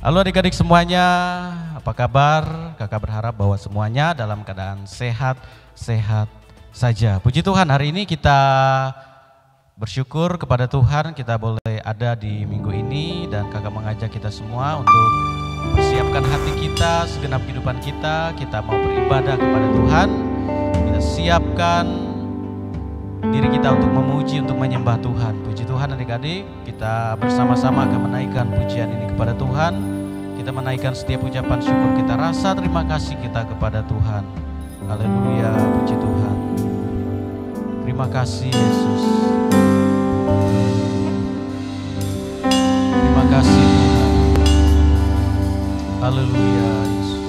Halo adik-adik semuanya, apa kabar? Kakak berharap bahwa semuanya dalam keadaan sehat-sehat saja. Puji Tuhan, hari ini kita bersyukur kepada Tuhan kita boleh ada di minggu ini, dan kakak mengajak kita semua untuk persiapkan hati kita, segenap kehidupan kita mau beribadah kepada Tuhan. Kita siapkan diri kita untuk memuji, untuk menyembah Tuhan. Puji Tuhan adik-adik, kita bersama-sama akan menaikkan pujian ini kepada Tuhan. Kita menaikkan setiap ucapan syukur kita, rasa terima kasih kita kepada Tuhan. Haleluya, puji Tuhan. Terima kasih Yesus. Terima kasih Tuhan. Haleluya Yesus.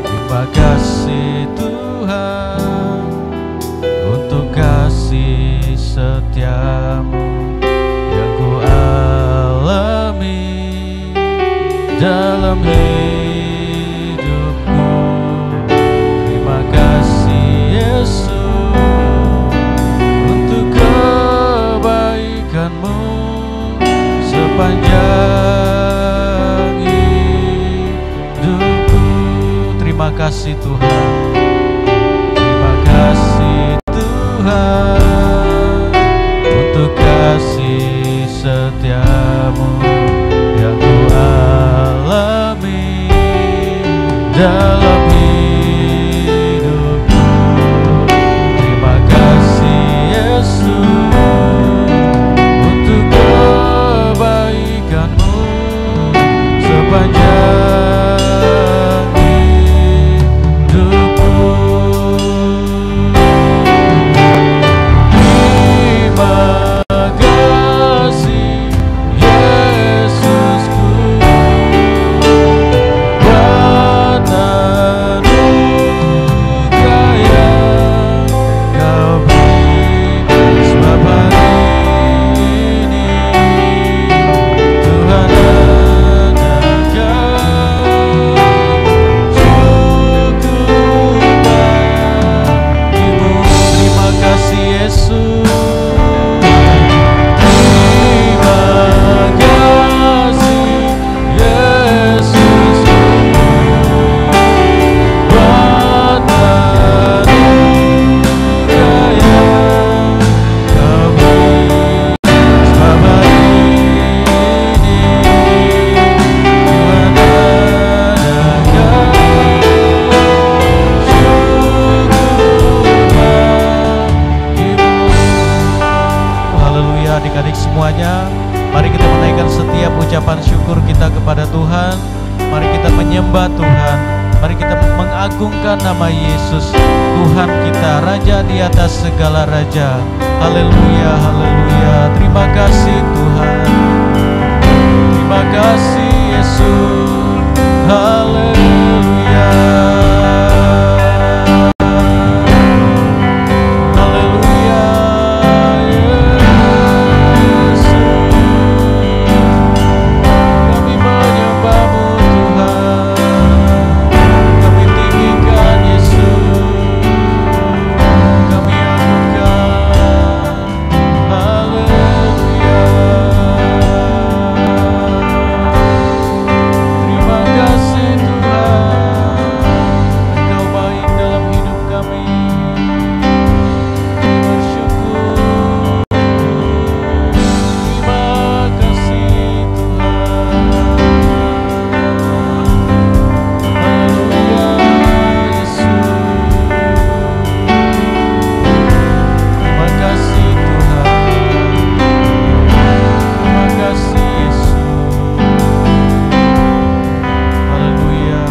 Terima kasih Tuhan untuk kasih setiamu yang ku alami dalam hidupku. Terima kasih Yesus untuk kebaikanmu sepanjang hidupku. Terima kasih Tuhan. Terima kasih Tuhan untuk kasih setiamu yang ku alami dalam hidupku. Terima kasih Yesus untuk kebaikanmu sepanjang hidupku. Nama Yesus, Tuhan kita, Raja di atas segala raja. Haleluya, haleluya. Terima kasih Tuhan. Terima kasih Yesus. Haleluya. Haleluya Yesus. Kami menyembahmu Tuhan. Kami tinggikan Yesus. Kami agungkan. Haleluya. Terima kasih Tuhan, Engkau baik dalam hidup kami. Kami bersyukur. Terima kasih Tuhan. Haleluya Yesus. Terima kasih Tuhan. Terima kasih Yesus. Haleluya.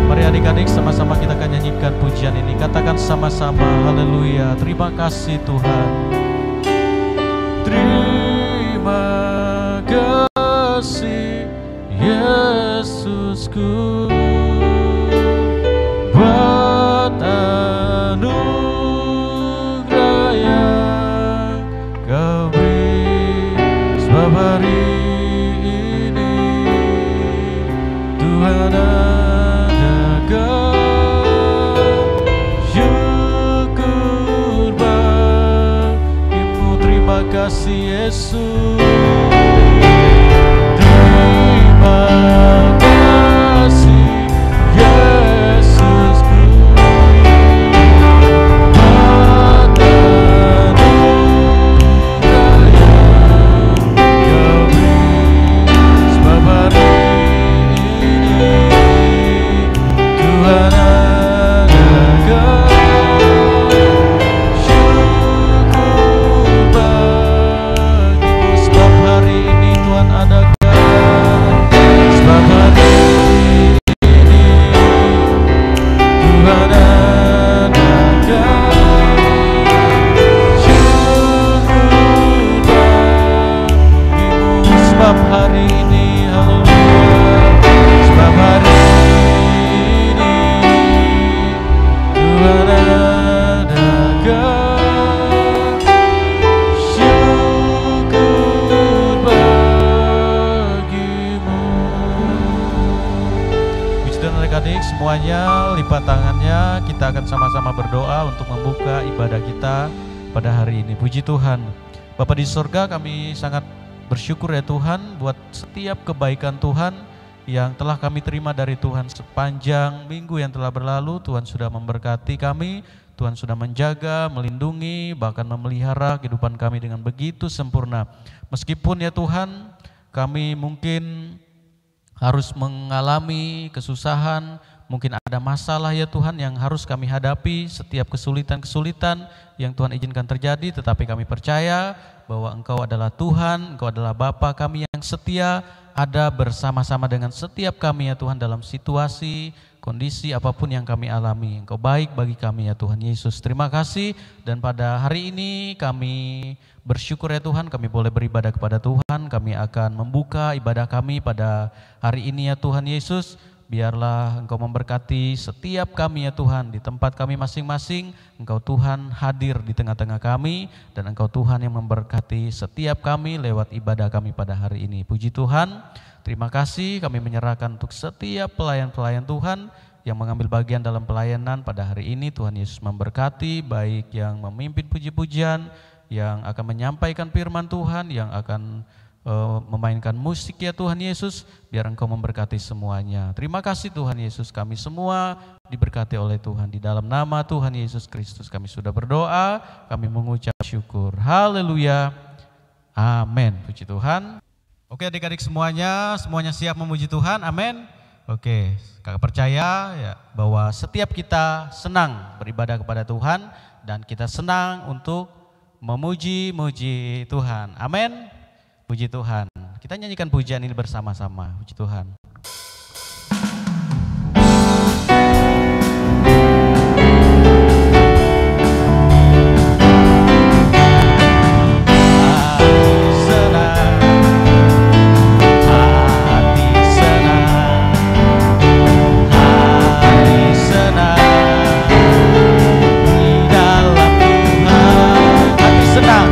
Mari adik-adik sama-sama kita akan nyanyikan pujian ini. Katakan sama-sama, haleluya. Terima kasih Tuhan. Terima kasih Yesusku buat anugerah yang Kau beri. Sebab hari ini Tuhan adakan syukur bagimu. Terima kasih Yesus. Terima kasih Yesusku. Semuanya lipat tangannya, kita akan sama-sama berdoa untuk membuka ibadah kita pada hari ini. Puji Tuhan. Bapa di surga, kami sangat bersyukur ya Tuhan buat setiap kebaikan Tuhan yang telah kami terima dari Tuhan sepanjang minggu yang telah berlalu. Tuhan sudah memberkati kami, Tuhan sudah menjaga, melindungi, bahkan memelihara kehidupan kami dengan begitu sempurna. Meskipun ya Tuhan kami mungkin harus mengalami kesusahan, mungkin ada masalah ya Tuhan yang harus kami hadapi, setiap kesulitan-kesulitan yang Tuhan izinkan terjadi, tetapi kami percaya bahwa Engkau adalah Tuhan, Engkau adalah Bapa kami yang setia, ada bersama-sama dengan setiap kami ya Tuhan dalam situasi, kondisi apapun yang kami alami. Engkau baik bagi kami ya Tuhan Yesus. Terima kasih, dan pada hari ini kami bersyukur ya Tuhan kami boleh beribadah kepada Tuhan. Kami akan membuka ibadah kami pada hari ini ya Tuhan Yesus. Biarlah Engkau memberkati setiap kami ya Tuhan di tempat kami masing-masing. Engkau Tuhan hadir di tengah-tengah kami, dan Engkau Tuhan yang memberkati setiap kami lewat ibadah kami pada hari ini. Puji Tuhan, terima kasih kami menyerahkan untuk setiap pelayan-pelayan Tuhan yang mengambil bagian dalam pelayanan pada hari ini. Tuhan Yesus memberkati, baik yang memimpin puji-pujian, yang akan menyampaikan firman Tuhan, yang akan memainkan musik ya Tuhan Yesus, biar Engkau memberkati semuanya. Terima kasih Tuhan Yesus, kami semua diberkati oleh Tuhan. Di dalam nama Tuhan Yesus Kristus kami sudah berdoa, kami mengucap syukur. Haleluya, amin. Puji Tuhan. Oke adik-adik semuanya siap memuji Tuhan, amin. Oke, kakak percaya ya bahwa setiap kita senang beribadah kepada Tuhan, dan kita senang untuk memuji-muji Tuhan, amin. Puji Tuhan. Kita nyanyikan pujian ini bersama-sama. Puji Tuhan. Senang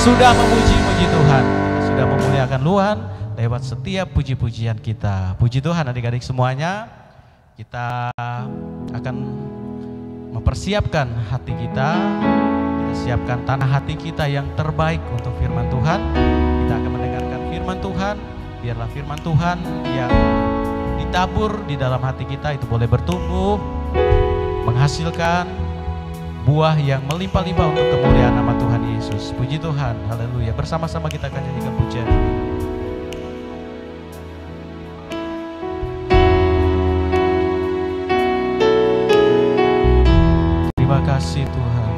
sudah memuji-muji Tuhan, kita sudah memuliakan Tuhan lewat setiap puji-pujian kita. Puji Tuhan adik-adik semuanya, kita akan mempersiapkan hati kita, kita siapkan tanah hati kita yang terbaik untuk firman Tuhan. Kita akan mendengarkan firman Tuhan, biarlah firman Tuhan yang ditabur di dalam hati kita itu boleh bertumbuh, menghasilkan buah yang melimpah-limpah untuk kemuliaan nama Tuhan Yesus. Puji Tuhan, haleluya. Bersama-sama kita akan nyanyikan pujian. Terima kasih Tuhan.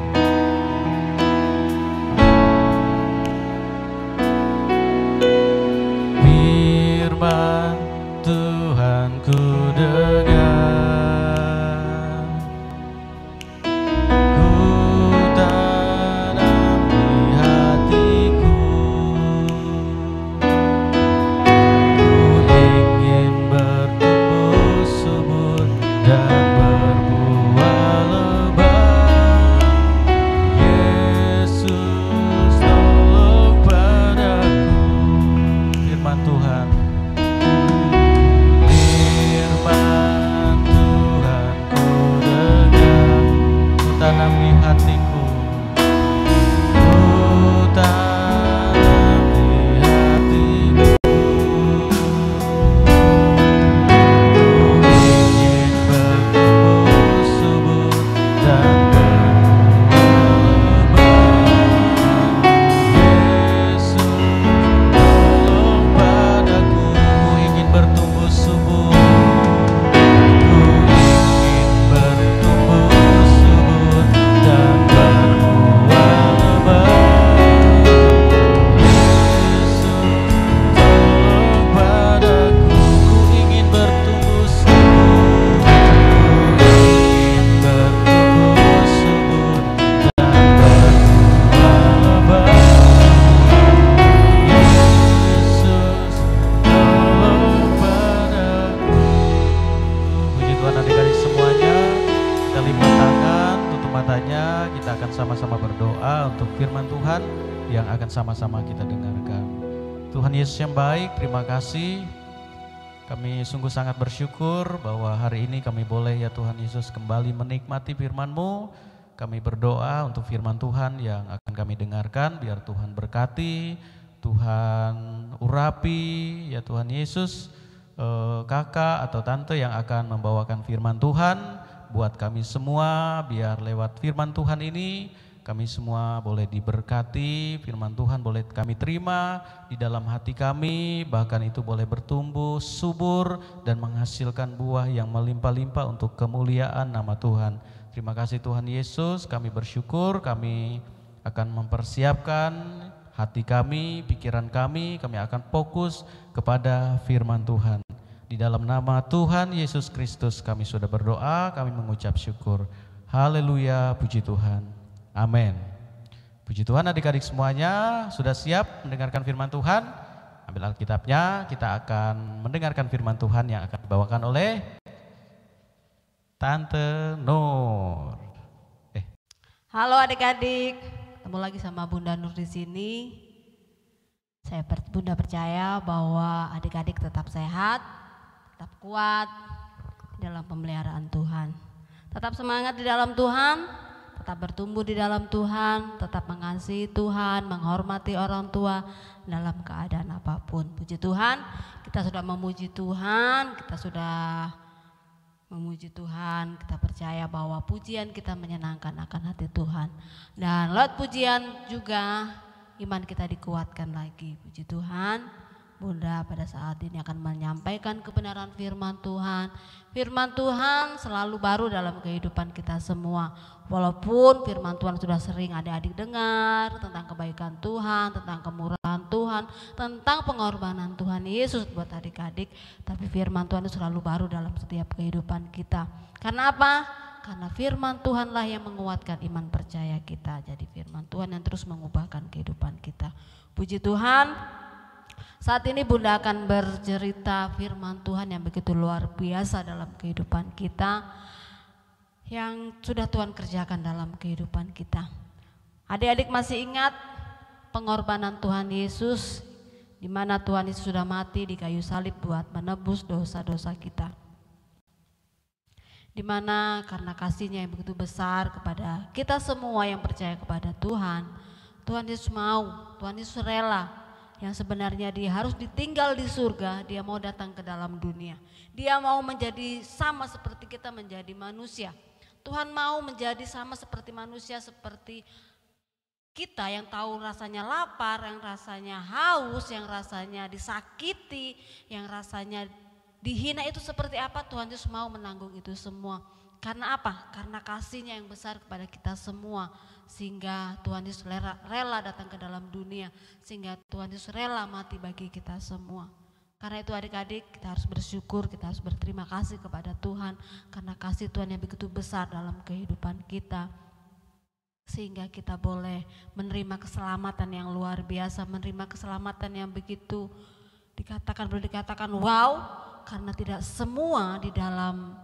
Firman Tuhan ku dengar, sama-sama kita dengarkan. Tuhan Yesus yang baik, terima kasih. Kami sungguh sangat bersyukur bahwa hari ini kami boleh ya Tuhan Yesus kembali menikmati firman-Mu. Kami berdoa untuk firman Tuhan yang akan kami dengarkan, biar Tuhan berkati, Tuhan urapi ya Tuhan Yesus, kakak atau tante yang akan membawakan firman Tuhan buat kami semua, biar lewat firman Tuhan ini kami semua boleh diberkati, firman Tuhan boleh kami terima di dalam hati kami, bahkan itu boleh bertumbuh, subur, dan menghasilkan buah yang melimpah-limpah untuk kemuliaan nama Tuhan. Terima kasih Tuhan Yesus, kami bersyukur, kami akan mempersiapkan hati kami, pikiran kami akan fokus kepada firman Tuhan. Di dalam nama Tuhan Yesus Kristus kami sudah berdoa, kami mengucap syukur. Haleluya, puji Tuhan. Amin. Puji Tuhan, adik-adik semuanya sudah siap mendengarkan firman Tuhan? Ambil Alkitabnya, kita akan mendengarkan firman Tuhan yang akan dibawakan oleh Tante Nur. Halo adik-adik, ketemu lagi sama Bunda Nur di sini. Bunda percaya bahwa adik-adik tetap sehat, tetap kuat dalam pemeliharaan Tuhan. Tetap semangat di dalam Tuhan. Tetap bertumbuh di dalam Tuhan, tetap mengasihi Tuhan, menghormati orang tua dalam keadaan apapun. Puji Tuhan, kita sudah memuji Tuhan, kita percaya bahwa pujian kita menyenangkan akan hati Tuhan. Dan lewat pujian juga iman kita dikuatkan lagi. Puji Tuhan. Bunda pada saat ini akan menyampaikan kebenaran firman Tuhan. Firman Tuhan selalu baru dalam kehidupan kita semua. Walaupun firman Tuhan sudah sering adik-adik dengar tentang kebaikan Tuhan, tentang kemurahan Tuhan, tentang pengorbanan Tuhan Yesus buat adik-adik. Tapi firman Tuhan itu selalu baru dalam setiap kehidupan kita. Karena apa? Karena firman Tuhanlah yang menguatkan iman percaya kita. Jadi firman Tuhan yang terus mengubahkan kehidupan kita. Puji Tuhan. Saat ini Bunda akan bercerita firman Tuhan yang begitu luar biasa dalam kehidupan kita, yang sudah Tuhan kerjakan dalam kehidupan kita. Adik-adik masih ingat pengorbanan Tuhan Yesus, di mana Tuhan Yesus sudah mati di kayu salib buat menebus dosa-dosa kita. Di mana karena kasih-Nya yang begitu besar kepada kita semua yang percaya kepada Tuhan, Tuhan Yesus mau, Tuhan Yesus rela, yang sebenarnya dia harus ditinggal di surga, dia mau datang ke dalam dunia. Dia mau menjadi sama seperti kita menjadi manusia. Tuhan mau menjadi sama seperti manusia, seperti kita yang tahu rasanya lapar, yang rasanya haus, yang rasanya disakiti, yang rasanya dihina itu seperti apa. Tuhan Yesus mau menanggung itu semua. Karena apa? Karena kasih-Nya yang besar kepada kita semua. Sehingga Tuhan Yesus rela datang ke dalam dunia. Sehingga Tuhan Yesus rela mati bagi kita semua. Karena itu adik-adik, kita harus bersyukur, kita harus berterima kasih kepada Tuhan. Karena kasih Tuhan yang begitu besar dalam kehidupan kita. Sehingga kita boleh menerima keselamatan yang luar biasa. Menerima keselamatan yang begitu boleh dikatakan wow. Karena tidak semua di dalam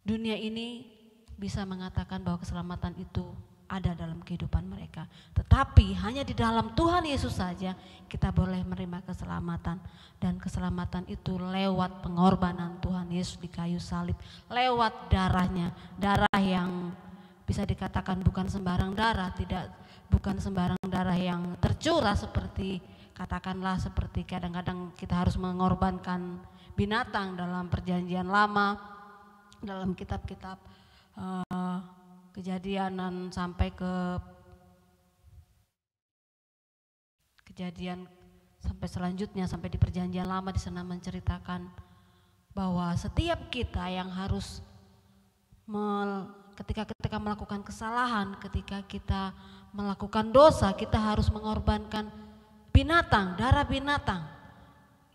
dunia ini bisa mengatakan bahwa keselamatan itu ada dalam kehidupan mereka. Tetapi hanya di dalam Tuhan Yesus saja kita boleh menerima keselamatan. Dan keselamatan itu lewat pengorbanan Tuhan Yesus di kayu salib. Lewat darah-Nya, darah yang bisa dikatakan bukan sembarang darah, bukan sembarang darah yang tercurah seperti seperti kadang-kadang kita harus mengorbankan binatang dalam perjanjian lama, dalam kitab-kitab Kejadian sampai ke Kejadian sampai selanjutnya sampai di perjanjian lama, di sana menceritakan bahwa setiap kita yang harus ketika melakukan kesalahan, ketika kita melakukan dosa, kita harus mengorbankan binatang, darah binatang.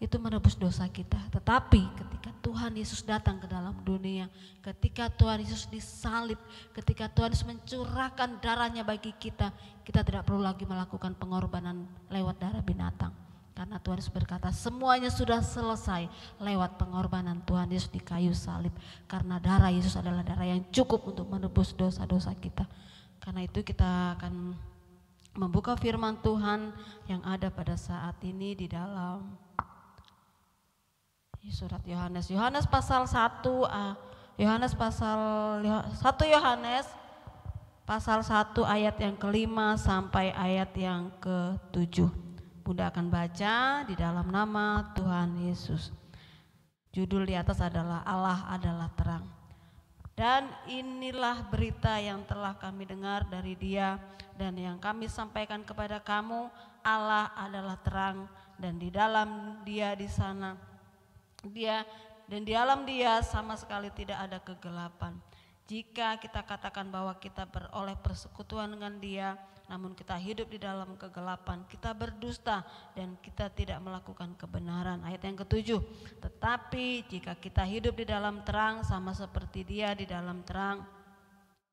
Itu menebus dosa kita. Tetapi ketika Tuhan Yesus datang ke dalam dunia, ketika Tuhan Yesus disalib, ketika Tuhan Yesus mencurahkan darah-Nya bagi kita, kita tidak perlu lagi melakukan pengorbanan lewat darah binatang. Karena Tuhan Yesus berkata semuanya sudah selesai lewat pengorbanan Tuhan Yesus di kayu salib. Karena darah Yesus adalah darah yang cukup untuk menebus dosa-dosa kita. Karena itu kita akan membuka firman Tuhan yang ada pada saat ini di dalam surat Yohanes. Yohanes pasal 1 ayat yang kelima sampai ayat yang ke-7. Bunda akan baca di dalam nama Tuhan Yesus. Judul di atas adalah Allah adalah terang. Dan inilah berita yang telah kami dengar dari Dia dan yang kami sampaikan kepada kamu, Allah adalah terang dan di dalam Dia di dalam Dia sama sekali tidak ada kegelapan. Jika kita katakan bahwa kita beroleh persekutuan dengan Dia, namun kita hidup di dalam kegelapan, kita berdusta dan kita tidak melakukan kebenaran. Ayat yang ke-7, tetapi jika kita hidup di dalam terang sama seperti Dia di dalam terang,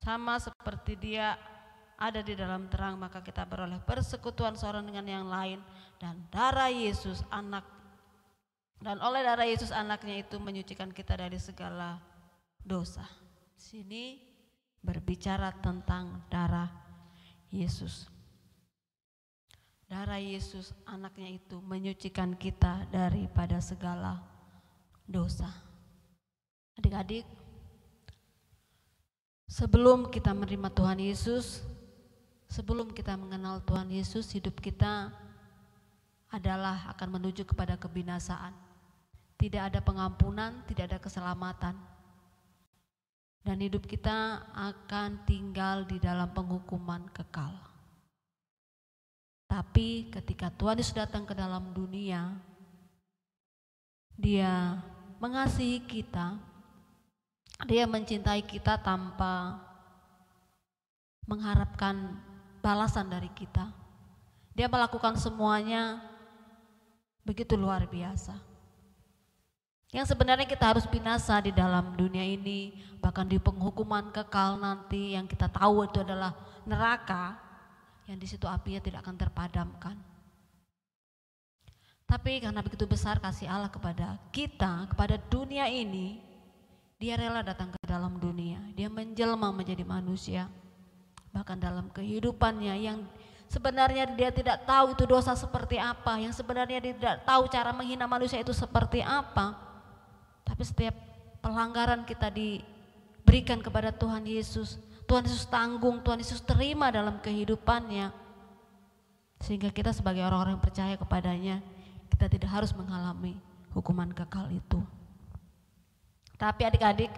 sama seperti Dia ada di dalam terang, maka kita beroleh persekutuan seorang dengan yang lain, dan oleh darah Yesus anaknya itu menyucikan kita dari segala dosa. Sini berbicara tentang darah Yesus. Darah Yesus anaknya itu menyucikan kita daripada segala dosa. Adik-adik, sebelum kita menerima Tuhan Yesus, sebelum kita mengenal Tuhan Yesus, hidup kita adalah akan menuju kepada kebinasaan. Tidak ada pengampunan, tidak ada keselamatan. Dan hidup kita akan tinggal di dalam penghukuman kekal. Tapi ketika Tuhan Yesus datang ke dalam dunia, Dia mengasihi kita, Dia mencintai kita tanpa mengharapkan balasan dari kita. Dia melakukan semuanya begitu luar biasa. Yang sebenarnya kita harus binasa di dalam dunia ini, bahkan di penghukuman kekal nanti yang kita tahu itu adalah neraka, yang di situ apinya tidak akan terpadamkan. Tapi karena begitu besar kasih Allah kepada kita, kepada dunia ini, Dia rela datang ke dalam dunia. Dia menjelma menjadi manusia. Bahkan dalam kehidupannya yang sebenarnya dia tidak tahu itu dosa seperti apa, yang sebenarnya dia tidak tahu cara menghina manusia itu seperti apa. Tapi setiap pelanggaran kita diberikan kepada Tuhan Yesus, Tuhan Yesus tanggung, Tuhan Yesus terima dalam kehidupannya. Sehingga kita sebagai orang-orang yang percaya kepadanya, kita tidak harus mengalami hukuman kekal itu. Tapi adik-adik,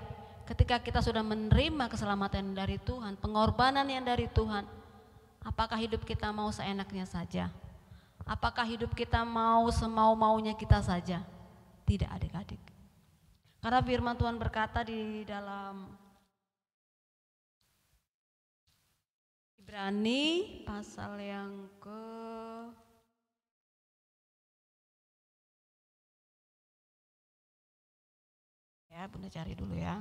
ketika kita sudah menerima keselamatan dari Tuhan, pengorbanan yang dari Tuhan, apakah hidup kita mau seenaknya saja? Apakah hidup kita mau semau-maunya kita saja? Tidak, adik-adik. Karena firman Tuhan berkata di dalam Ibrani pasal yang Bunda cari dulu ya.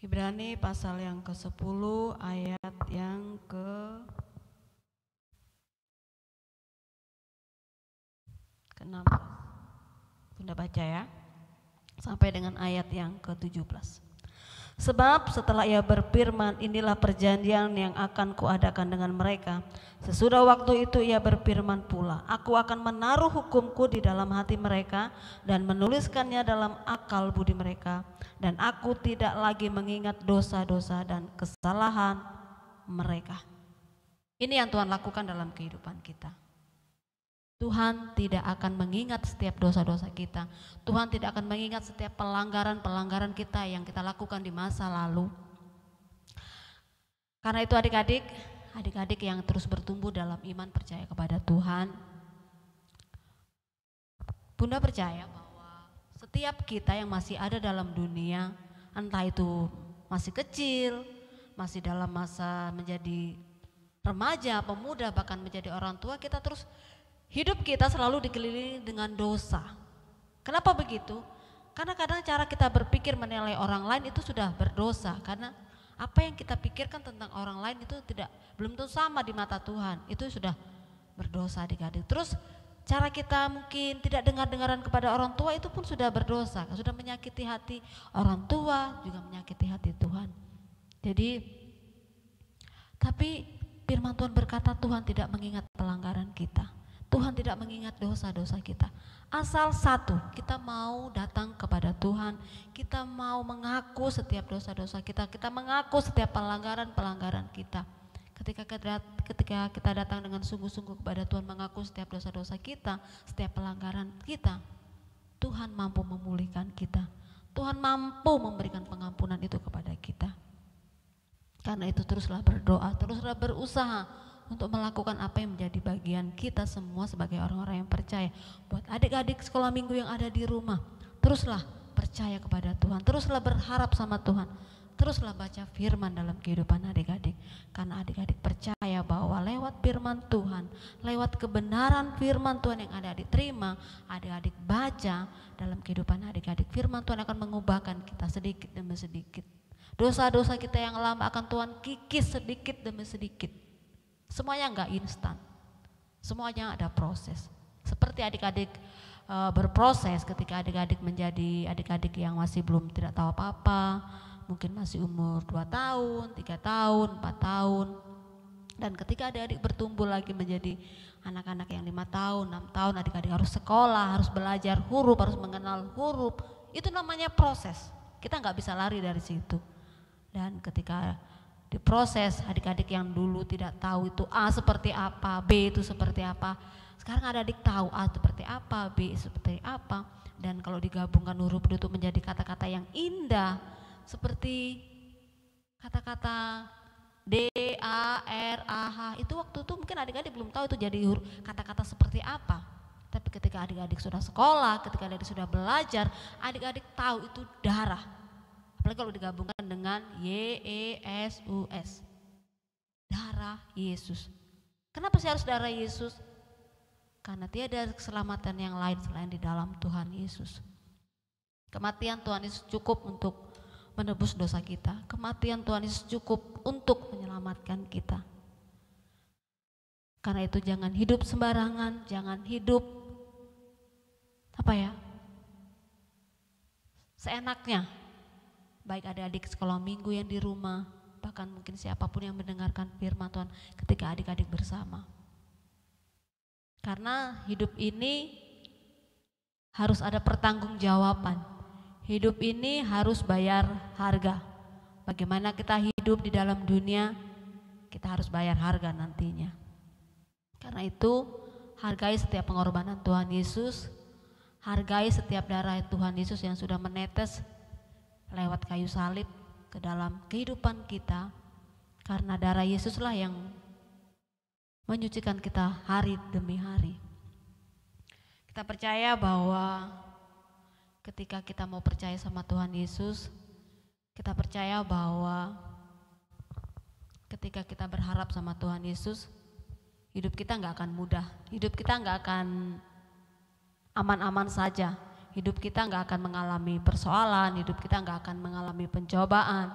Ibrani pasal yang ke-10 ayat yang ke-16. Bunda baca ya. Sampai dengan ayat yang ke-17. Sebab setelah ia berfirman, inilah perjanjian yang akan kuadakan dengan mereka. Sesudah waktu itu ia berfirman pula, aku akan menaruh hukumku di dalam hati mereka dan menuliskannya dalam akal budi mereka. Dan aku tidak lagi mengingat dosa-dosa dan kesalahan mereka. Ini yang Tuhan lakukan dalam kehidupan kita. Tuhan tidak akan mengingat setiap dosa-dosa kita. Tuhan tidak akan mengingat setiap pelanggaran-pelanggaran kita yang kita lakukan di masa lalu. Karena itu adik-adik yang terus bertumbuh dalam iman percaya kepada Tuhan, Bunda percaya bahwa setiap kita yang masih ada dalam dunia, entah itu masih kecil, masih dalam masa menjadi remaja, pemuda, bahkan menjadi orang tua, kita terus hidup kita selalu dikelilingi dengan dosa. Kenapa begitu? Karena kadang cara kita berpikir menilai orang lain itu sudah berdosa. Karena apa yang kita pikirkan tentang orang lain itu belum tentu sama di mata Tuhan. Itu sudah berdosa adik-adik. Terus cara kita mungkin tidak dengar-dengaran kepada orang tua itu pun sudah berdosa. Sudah menyakiti hati orang tua, juga menyakiti hati Tuhan. Jadi, tapi firman Tuhan berkata Tuhan tidak mengingat pelanggaran kita. Tuhan tidak mengingat dosa-dosa kita. Asal satu, kita mau datang kepada Tuhan, kita mau mengaku setiap dosa-dosa kita, kita mengaku setiap pelanggaran-pelanggaran kita. Ketika kita datang dengan sungguh-sungguh kepada Tuhan, mengaku setiap dosa-dosa kita, setiap pelanggaran kita, Tuhan mampu memulihkan kita. Tuhan mampu memberikan pengampunan itu kepada kita. Karena itu teruslah berdoa, teruslah berusaha untuk melakukan apa yang menjadi bagian kita semua sebagai orang-orang yang percaya. Buat adik-adik sekolah minggu yang ada di rumah, teruslah percaya kepada Tuhan, teruslah berharap sama Tuhan, teruslah baca firman dalam kehidupan adik-adik. Karena adik-adik percaya bahwa lewat firman Tuhan, lewat kebenaran firman Tuhan yang ada diterima, adik-adik baca dalam kehidupan adik-adik, firman Tuhan akan mengubahkan kita sedikit demi sedikit. Dosa-dosa kita yang lama akan Tuhan kikis sedikit demi sedikit. Semuanya enggak instan, semuanya ada proses. Seperti adik-adik berproses ketika adik-adik menjadi adik-adik yang masih belum tidak tahu apa-apa, mungkin masih umur 2 tahun, 3 tahun, 4 tahun. Dan ketika adik-adik bertumbuh lagi menjadi anak-anak yang 5 tahun, 6 tahun, adik-adik harus sekolah, harus belajar huruf, harus mengenal huruf. Itu namanya proses, kita enggak bisa lari dari situ. Dan ketika diproses, adik-adik yang dulu tidak tahu itu A seperti apa, B itu seperti apa, sekarang adik-adik tahu A seperti apa, B seperti apa. Dan kalau digabungkan huruf itu menjadi kata-kata yang indah, seperti kata-kata D, A, R, A, H. Itu waktu itu mungkin adik-adik belum tahu itu jadi kata-kata seperti apa. Tapi ketika adik-adik sudah sekolah, ketika adik-adik sudah belajar, adik-adik tahu itu darah. Apalagi kalau digabungkan dengan YESUS, darah Yesus. Kenapa sih harus darah Yesus? Karena tiada keselamatan yang lain selain di dalam Tuhan Yesus. Kematian Tuhan Yesus cukup untuk menebus dosa kita. Kematian Tuhan Yesus cukup untuk menyelamatkan kita. Karena itu jangan hidup sembarangan, jangan hidup seenaknya. Baik adik-adik sekolah minggu yang di rumah, bahkan mungkin siapapun yang mendengarkan firman Tuhan ketika adik-adik bersama. Karena hidup ini harus ada pertanggungjawaban. Hidup ini harus bayar harga. Bagaimana kita hidup di dalam dunia, kita harus bayar harga nantinya. Karena itu, hargai setiap pengorbanan Tuhan Yesus, hargai setiap darah Tuhan Yesus yang sudah menetes lewat kayu salib ke dalam kehidupan kita. Karena darah Yesuslah yang menyucikan kita hari demi hari. Kita percaya bahwa ketika kita mau percaya sama Tuhan Yesus, kita percaya bahwa ketika kita berharap sama Tuhan Yesus, hidup kita nggak akan mudah, hidup kita nggak akan aman-aman saja, hidup kita nggak akan mengalami persoalan, hidup kita nggak akan mengalami pencobaan.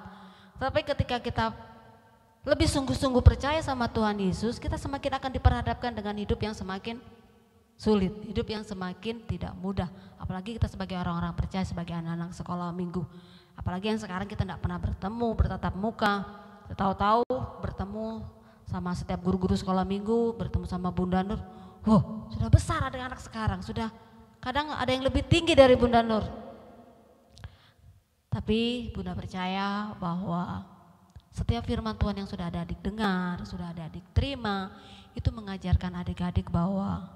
Tapi ketika kita lebih sungguh-sungguh percaya sama Tuhan Yesus, kita semakin akan diperhadapkan dengan hidup yang semakin sulit, hidup yang semakin tidak mudah. Apalagi kita sebagai orang-orang percaya, sebagai anak-anak sekolah minggu. Apalagi yang sekarang kita tidak pernah bertemu, bertatap muka. Tahu-tahu bertemu sama setiap guru-guru sekolah minggu, bertemu sama Bunda Nur. Wow, sudah besar ada anak sekarang, sudah kadang ada yang lebih tinggi dari Bunda Nur. Tapi Bunda percaya bahwa setiap firman Tuhan yang sudah ada adik dengar, sudah ada adik terima, itu mengajarkan adik-adik bahwa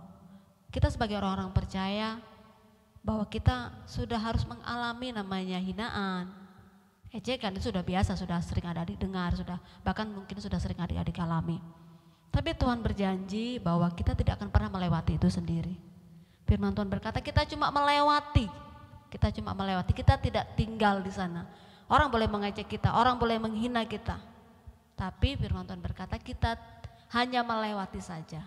kita sebagai orang-orang percaya bahwa kita sudah harus mengalami namanya hinaan, ejekan, itu sudah biasa, sudah sering ada adik dengar, sudah bahkan mungkin sudah sering adik-adik alami. Tapi Tuhan berjanji bahwa kita tidak akan pernah melewati itu sendiri. Firman Tuhan berkata kita cuma melewati, kita tidak tinggal di sana. Orang boleh mengejek kita, orang boleh menghina kita. Tapi firman Tuhan berkata kita hanya melewati saja.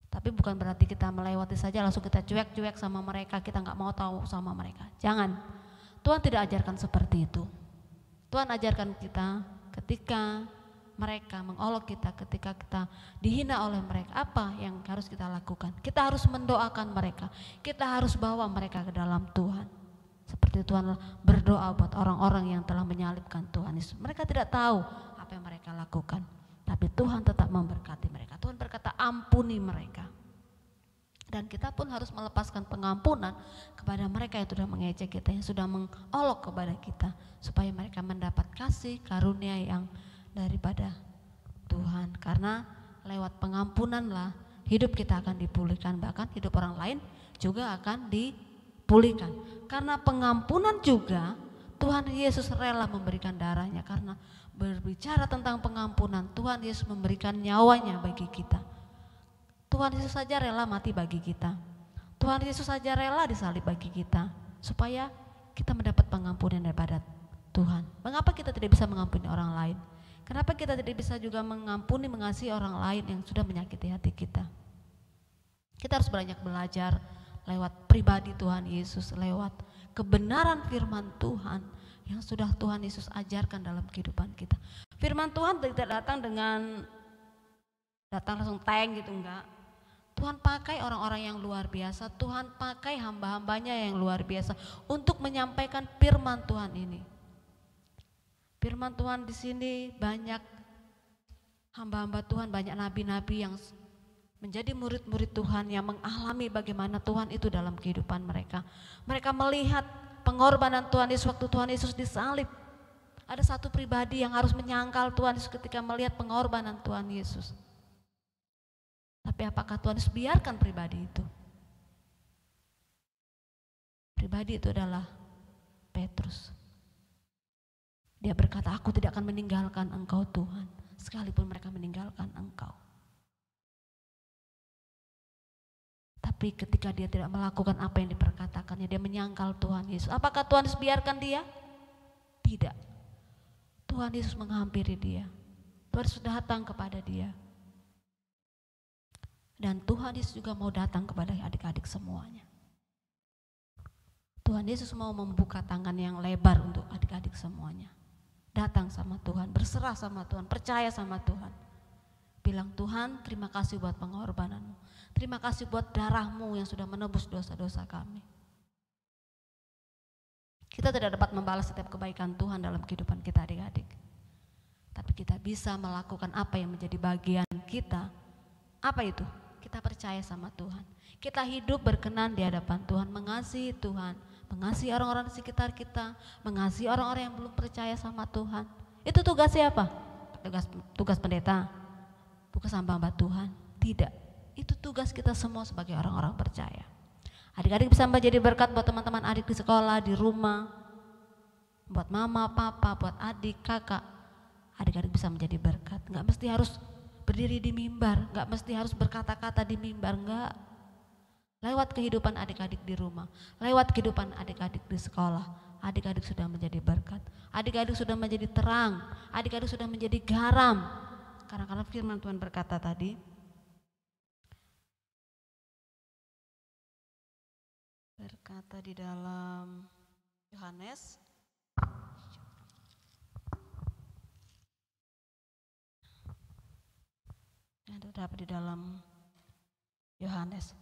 Tapi bukan berarti kita melewati saja langsung kita cuek-cuek sama mereka, kita nggak mau tahu sama mereka. Jangan, Tuhan tidak ajarkan seperti itu. Tuhan ajarkan kita ketika mereka mengolok kita, ketika kita dihina oleh mereka, apa yang harus kita lakukan? Kita harus mendoakan mereka, kita harus bawa mereka ke dalam Tuhan. Seperti Tuhan berdoa buat orang-orang yang telah menyalibkan Tuhan Yesus. Mereka tidak tahu apa yang mereka lakukan, tapi Tuhan tetap memberkati mereka. Tuhan berkata ampuni mereka. Dan kita pun harus melepaskan pengampunan kepada mereka yang sudah mengejek kita, yang sudah mengolok kepada kita, supaya mereka mendapat kasih karunia yang daripada Tuhan. Karena lewat pengampunanlah hidup kita akan dipulihkan, bahkan hidup orang lain juga akan dipulihkan. Karena pengampunan juga Tuhan Yesus rela memberikan darahnya. Karena berbicara tentang pengampunan, Tuhan Yesus memberikan nyawanya bagi kita. Tuhan Yesus saja rela mati bagi kita. Tuhan Yesus saja rela disalib bagi kita, supaya kita mendapat pengampunan daripada Tuhan. Mengapa kita tidak bisa mengampuni orang lain? Kenapa kita tidak bisa juga mengampuni, mengasihi orang lain yang sudah menyakiti hati kita? Kita harus banyak belajar lewat pribadi Tuhan Yesus, lewat kebenaran firman Tuhan yang sudah Tuhan Yesus ajarkan dalam kehidupan kita. Firman Tuhan tidak datang langsung tank gitu, enggak. Tuhan pakai orang-orang yang luar biasa, Tuhan pakai hamba-hambanya yang luar biasa untuk menyampaikan firman Tuhan ini. Firman Tuhan di sini banyak hamba-hamba Tuhan, banyak nabi-nabi yang menjadi murid-murid Tuhan yang mengalami bagaimana Tuhan itu dalam kehidupan mereka. Mereka melihat pengorbanan Tuhan Yesus waktu Tuhan Yesus disalib. Ada satu pribadi yang harus menyangkal Tuhan Yesus ketika melihat pengorbanan Tuhan Yesus. Tapi apakah Tuhan Yesus biarkan pribadi itu? Pribadi itu adalah Petrus. Dia berkata, aku tidak akan meninggalkan engkau Tuhan, sekalipun mereka meninggalkan engkau. Tapi ketika dia tidak melakukan apa yang diperkatakannya, dia menyangkal Tuhan Yesus. Apakah Tuhan Yesus biarkan dia? Tidak. Tuhan Yesus menghampiri dia. Tuhan Yesus datang kepada dia. Dan Tuhan Yesus juga mau datang kepada adik-adik semuanya. Tuhan Yesus mau membuka tangan yang lebar untuk adik-adik semuanya. Datang sama Tuhan, berserah sama Tuhan, percaya sama Tuhan. Bilang, Tuhan, terima kasih buat pengorbananmu. Terima kasih buat darahmu yang sudah menebus dosa-dosa kami. Kita tidak dapat membalas setiap kebaikan Tuhan dalam kehidupan kita adik-adik. Tapi kita bisa melakukan apa yang menjadi bagian kita. Apa itu? Kita percaya sama Tuhan. Kita hidup berkenan di hadapan Tuhan, mengasihi Tuhan, mengasihi orang-orang di sekitar kita, mengasihi orang-orang yang belum percaya sama Tuhan. Itu tugas siapa? Tugas pendeta, tugas hamba-hamba Tuhan? Tidak. Itu tugas kita semua sebagai orang-orang percaya. Adik-adik bisa menjadi berkat buat teman-teman adik di sekolah, di rumah, buat mama, papa, buat adik, kakak. Adik-adik bisa menjadi berkat. Gak mesti harus berdiri di mimbar, gak mesti harus berkata-kata di mimbar, enggak. Lewat kehidupan adik-adik di rumah, lewat kehidupan adik-adik di sekolah, adik-adik sudah menjadi berkat. Adik-adik sudah menjadi terang, adik-adik sudah menjadi garam. Karena firman Tuhan berkata tadi, berkata di dalam Yohanes yang terdapat di dalam Yohanes,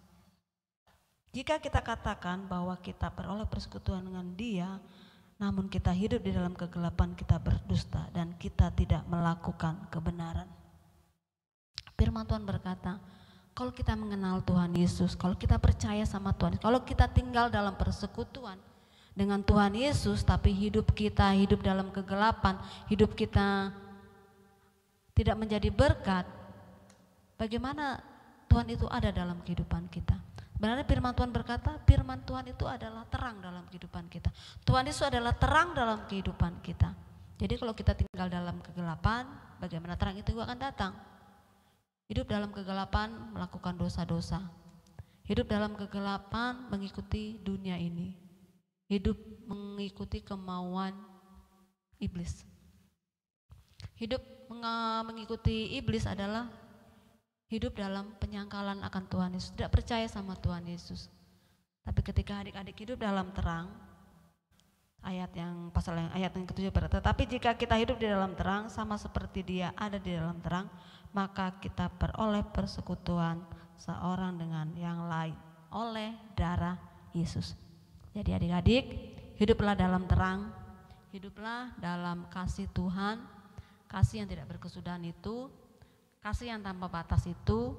jika kita katakan bahwa kita beroleh persekutuan dengan Dia, namun kita hidup di dalam kegelapan, kita berdusta dan kita tidak melakukan kebenaran. Firman Tuhan berkata, kalau kita mengenal Tuhan Yesus, kalau kita percaya sama Tuhan, kalau kita tinggal dalam persekutuan dengan Tuhan Yesus, tapi hidup kita hidup dalam kegelapan, hidup kita tidak menjadi berkat, bagaimana Tuhan itu ada dalam kehidupan kita? Sebenarnya firman Tuhan berkata, firman Tuhan itu adalah terang dalam kehidupan kita. Tuhan Yesus adalah terang dalam kehidupan kita. Jadi kalau kita tinggal dalam kegelapan, bagaimana terang itu akan datang? Hidup dalam kegelapan melakukan dosa-dosa. Hidup dalam kegelapan mengikuti dunia ini. Hidup mengikuti kemauan iblis. Hidup mengikuti iblis adalah hidup dalam penyangkalan akan Tuhan Yesus, tidak percaya sama Tuhan Yesus. Tapi ketika adik-adik hidup dalam terang, ayat yang ke-7 berkata, tetapi jika kita hidup di dalam terang sama seperti Dia ada di dalam terang, maka kita peroleh persekutuan seorang dengan yang lain oleh darah Yesus. Jadi adik-adik, hiduplah dalam terang, hiduplah dalam kasih Tuhan, kasih yang tidak berkesudahan itu, kasih yang tanpa batas itu.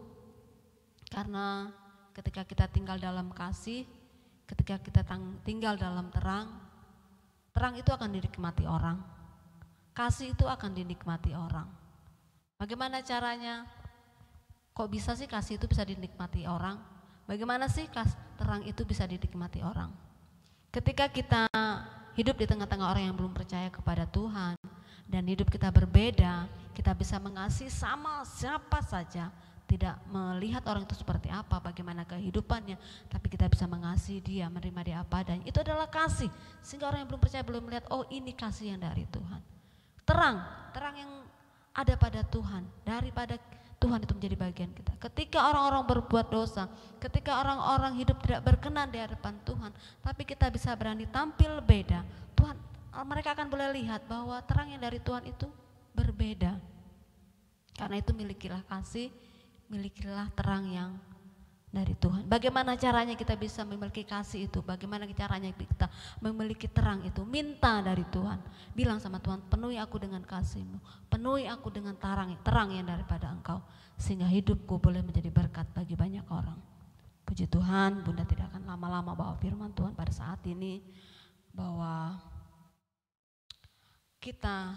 Karena ketika kita tinggal dalam kasih, ketika kita tinggal dalam terang, terang itu akan dinikmati orang, kasih itu akan dinikmati orang. Bagaimana caranya? Kok bisa sih kasih itu bisa dinikmati orang? Bagaimana sih terang itu bisa dinikmati orang? Ketika kita hidup di tengah-tengah orang yang belum percaya kepada Tuhan dan hidup kita berbeda, kita bisa mengasihi sama siapa saja, tidak melihat orang itu seperti apa, bagaimana kehidupannya, tapi kita bisa mengasihi dia, menerima dia apa adanya. Itu adalah kasih, sehingga orang yang belum percaya belum melihat, oh ini kasih yang dari Tuhan. Terang yang ada pada Tuhan, daripada Tuhan itu menjadi bagian kita. Ketika orang-orang berbuat dosa, ketika orang-orang hidup tidak berkenan di hadapan Tuhan, tapi kita bisa berani tampil beda, Tuhan, mereka akan boleh lihat bahwa terang yang dari Tuhan itu berbeda. Karena itu milikilah kasih, milikilah terang yang dari Tuhan. Bagaimana caranya kita bisa memiliki kasih itu? Bagaimana caranya kita memiliki terang itu? Minta dari Tuhan. Bilang sama Tuhan, penuhi aku dengan kasih-Mu, penuhi aku dengan terang yang daripada Engkau, sehingga hidupku boleh menjadi berkat bagi banyak orang. Puji Tuhan, Bunda tidak akan lama-lama bawa firman Tuhan pada saat ini, bahwa kita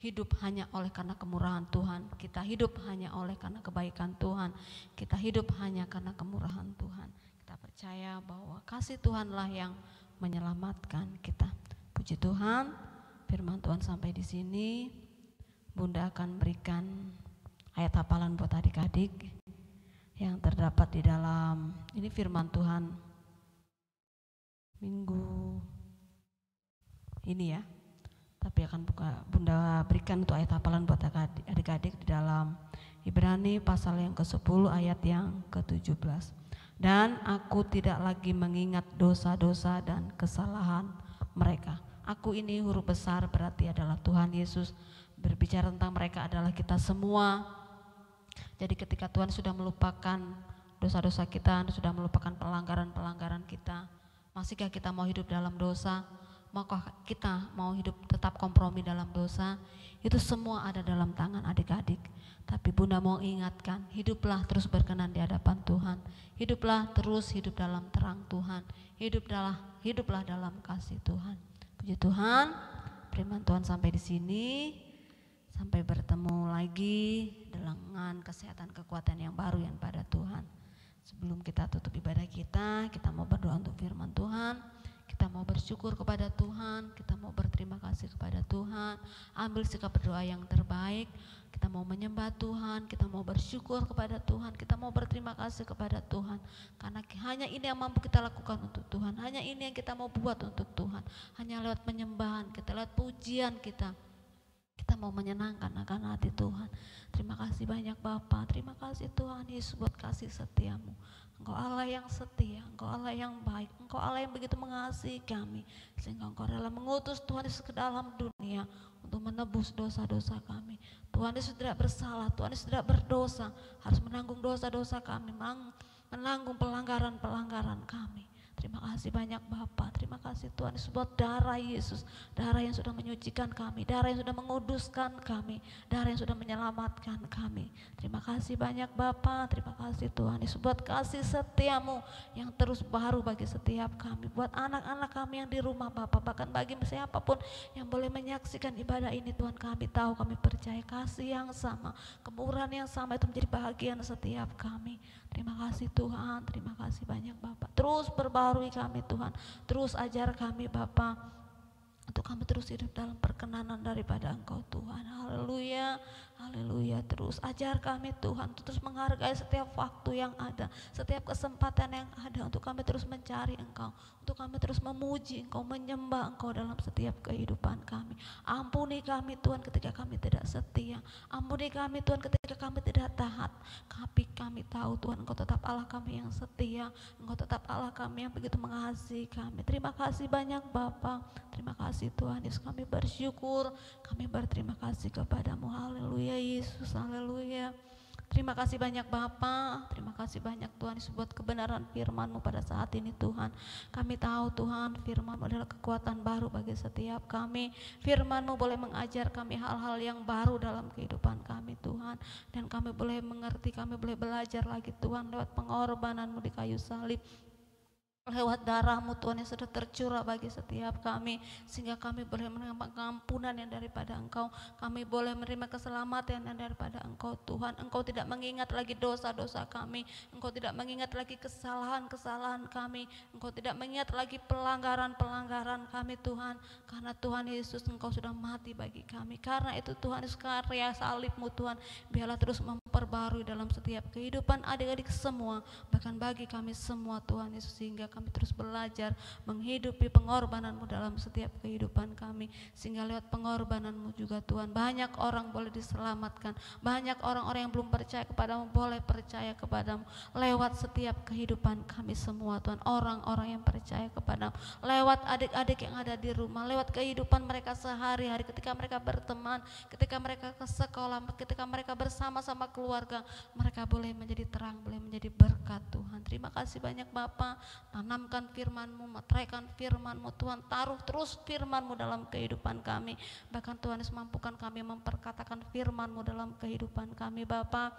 hidup hanya oleh karena kemurahan Tuhan, kita hidup hanya oleh karena kebaikan Tuhan, kita hidup hanya karena kemurahan Tuhan. Kita percaya bahwa kasih Tuhanlah yang menyelamatkan kita. Puji Tuhan, firman Tuhan sampai di sini. Bunda akan berikan ayat hafalan buat adik-adik yang terdapat di dalam ini firman Tuhan minggu ini ya. Tapi akan Bunda berikan untuk ayat hafalan buat adik-adik di dalam Ibrani pasal yang ke-10 ayat yang ke-17. Dan aku tidak lagi mengingat dosa-dosa dan kesalahan mereka. Aku ini huruf besar berarti adalah Tuhan Yesus, berbicara tentang mereka adalah kita semua. Jadi ketika Tuhan sudah melupakan dosa-dosa kita, sudah melupakan pelanggaran-pelanggaran kita, masihkah kita mau hidup dalam dosa? maukah kita mau hidup tetap kompromi dalam dosa, itu semua ada dalam tangan adik-adik. Tapi Bunda mau ingatkan, hiduplah terus berkenan di hadapan Tuhan, hiduplah terus hidup dalam terang Tuhan, hiduplah dalam kasih Tuhan. Puji Tuhan, firman Tuhan sampai di sini. Sampai bertemu lagi dengan kesehatan kekuatan yang baru yang pada Tuhan. Sebelum kita tutup ibadah kita mau berdoa untuk firman Tuhan. Kita mau bersyukur kepada Tuhan, kita mau berterima kasih kepada Tuhan. Ambil sikap berdoa yang terbaik. Kita mau menyembah Tuhan, kita mau bersyukur kepada Tuhan, kita mau berterima kasih kepada Tuhan. Karena hanya ini yang mampu kita lakukan untuk Tuhan, hanya ini yang kita mau buat untuk Tuhan. Hanya lewat penyembahan kita, lewat pujian kita mau menyenangkan akan hati Tuhan. Terima kasih banyak Bapa, terima kasih Tuhan Yesus buat kasih setiamu. Engkau Allah yang setia, Engkau Allah yang baik, Engkau Allah yang begitu mengasihi kami, sehingga Engkau rela mengutus Tuhan Yesus ke dalam dunia untuk menebus dosa-dosa kami. Tuhan Yesus tidak bersalah, Tuhan Yesus tidak berdosa, harus menanggung dosa-dosa kami, menanggung pelanggaran-pelanggaran kami. Terima kasih banyak Bapa, terima kasih Tuhan Yesus buat darah Yesus, darah yang sudah menyucikan kami, darah yang sudah menguduskan kami, darah yang sudah menyelamatkan kami. Terima kasih banyak Bapa, terima kasih Tuhan Yesus buat kasih setiamu yang terus baru bagi setiap kami, buat anak-anak kami yang di rumah Bapa, bahkan bagi siapapun yang boleh menyaksikan ibadah ini Tuhan, kami tahu, kami percaya kasih yang sama, kemurahan yang sama itu menjadi bahagian setiap kami. Terima kasih Tuhan, terima kasih banyak Bapak. Terus perbarui kami Tuhan, terus ajar kami Bapak, untuk kami terus hidup dalam perkenanan daripada Engkau Tuhan. Haleluya, haleluya. Terus ajar kami Tuhan, untuk terus menghargai setiap waktu yang ada, setiap kesempatan yang ada, untuk kami terus mencari Engkau, untuk kami terus memuji Engkau, menyembah Engkau dalam setiap kehidupan kami. Ampuni kami Tuhan ketika kami tidak setia, ampuni kami Tuhan ketika kami tidak taat. Tapi kami tahu Tuhan Engkau tetap Allah kami yang setia, Engkau tetap Allah kami yang begitu mengasihi kami. Terima kasih banyak Bapa, terima kasih Tuhan Yesus, kami bersyukur, kami berterima kasih kepadamu. Haleluya Yesus, haleluya. Terima kasih banyak Bapa, terima kasih banyak Tuhan Yesus buat kebenaran firman-Mu pada saat ini Tuhan. Kami tahu Tuhan firman-Mu adalah kekuatan baru bagi setiap kami. Firman-Mu boleh mengajar kami hal-hal yang baru dalam kehidupan kami Tuhan. Dan kami boleh mengerti, kami boleh belajar lagi Tuhan lewat pengorbanan-Mu di kayu salib. Lewat darah-Mu Tuhan yang sudah tercurah bagi setiap kami, sehingga kami boleh menerima pengampunan yang daripada Engkau, kami boleh menerima keselamatan yang daripada Engkau Tuhan. Engkau tidak mengingat lagi dosa-dosa kami, Engkau tidak mengingat lagi kesalahan-kesalahan kami, Engkau tidak mengingat lagi pelanggaran-pelanggaran kami Tuhan, karena Tuhan Yesus Engkau sudah mati bagi kami. Karena itu Tuhan Yesus, karya salib-Mu Tuhan biarlah terus memperbarui dalam setiap kehidupan adik-adik semua, bahkan bagi kami semua Tuhan Yesus, sehingga kami terus belajar menghidupi pengorbanan-Mu dalam setiap kehidupan kami, sehingga lewat pengorbanan-Mu juga Tuhan banyak orang boleh diselamatkan, banyak orang-orang yang belum percaya kepadamu boleh percaya kepadamu lewat setiap kehidupan kami semua Tuhan. Orang-orang yang percaya kepadamu lewat adik-adik yang ada di rumah, lewat kehidupan mereka sehari-hari, ketika mereka berteman, ketika mereka ke sekolah, ketika mereka bersama-sama keluarga, mereka boleh menjadi terang, boleh menjadi berkat Tuhan. Terima kasih banyak Bapa. Tanamkan firman-Mu, meteraikan firman-Mu Tuhan, taruh terus firman-Mu dalam kehidupan kami. Bahkan Tuhan Yesus mampukan kami memperkatakan firman-Mu dalam kehidupan kami Bapa.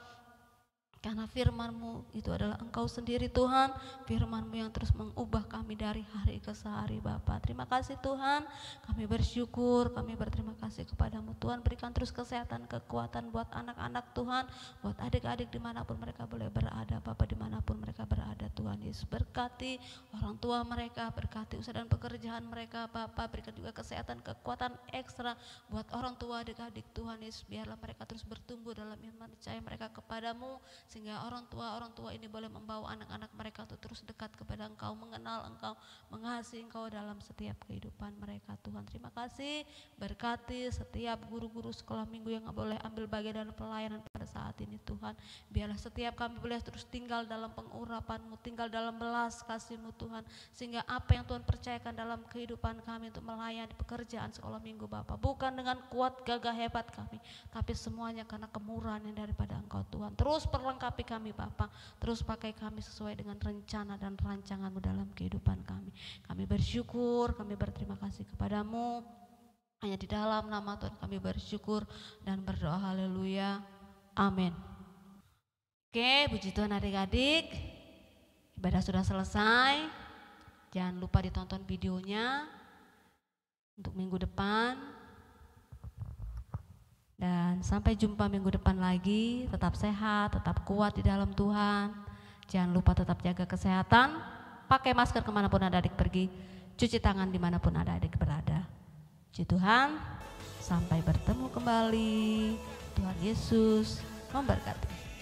Karena firman-Mu itu adalah Engkau sendiri Tuhan, firman-Mu yang terus mengubah kami dari hari ke hari Bapa. Terima kasih Tuhan, kami bersyukur, kami berterima kasih kepadamu Tuhan. Berikan terus kesehatan, kekuatan buat anak-anak Tuhan, buat adik-adik dimanapun mereka boleh berada Bapa, dimanapun mereka berada Tuhan Yesus. Berkati orang tua mereka, berkati usaha dan pekerjaan mereka Bapa. Berikan juga kesehatan, kekuatan ekstra buat orang tua adik-adik Tuhan Yesus. Biarlah mereka terus bertumbuh dalam iman percaya mereka kepadamu, sehingga orang tua ini boleh membawa anak-anak mereka untuk terus dekat kepada Engkau, mengenal Engkau, mengasihi Engkau dalam setiap kehidupan mereka Tuhan. Terima kasih, berkati setiap guru-guru sekolah minggu yang boleh ambil bagian dalam pelayanan pada pada saat ini Tuhan. Biarlah setiap kami boleh terus tinggal dalam pengurapan-Mu, tinggal dalam belas kasih-Mu Tuhan. Sehingga apa yang Tuhan percayakan dalam kehidupan kami untuk melayani pekerjaan sekolah minggu Bapa, bukan dengan kuat gagah hebat kami, tapi semuanya karena kemurahan yang daripada Engkau Tuhan. Terus perlengkapi kami Bapa, terus pakai kami sesuai dengan rencana dan rancangan-Mu dalam kehidupan kami. Kami bersyukur, kami berterima kasih kepadamu. Hanya di dalam nama Tuhan kami bersyukur dan berdoa, haleluya, amin. Oke, puji Tuhan adik-adik, ibadah sudah selesai. Jangan lupa ditonton videonya untuk minggu depan. Dan sampai jumpa minggu depan lagi, tetap sehat, tetap kuat di dalam Tuhan. Jangan lupa tetap jaga kesehatan, pakai masker kemanapun ada adik pergi, cuci tangan dimanapun ada adik berada. Puji Tuhan, sampai bertemu kembali. Tuhan Yesus memberkati.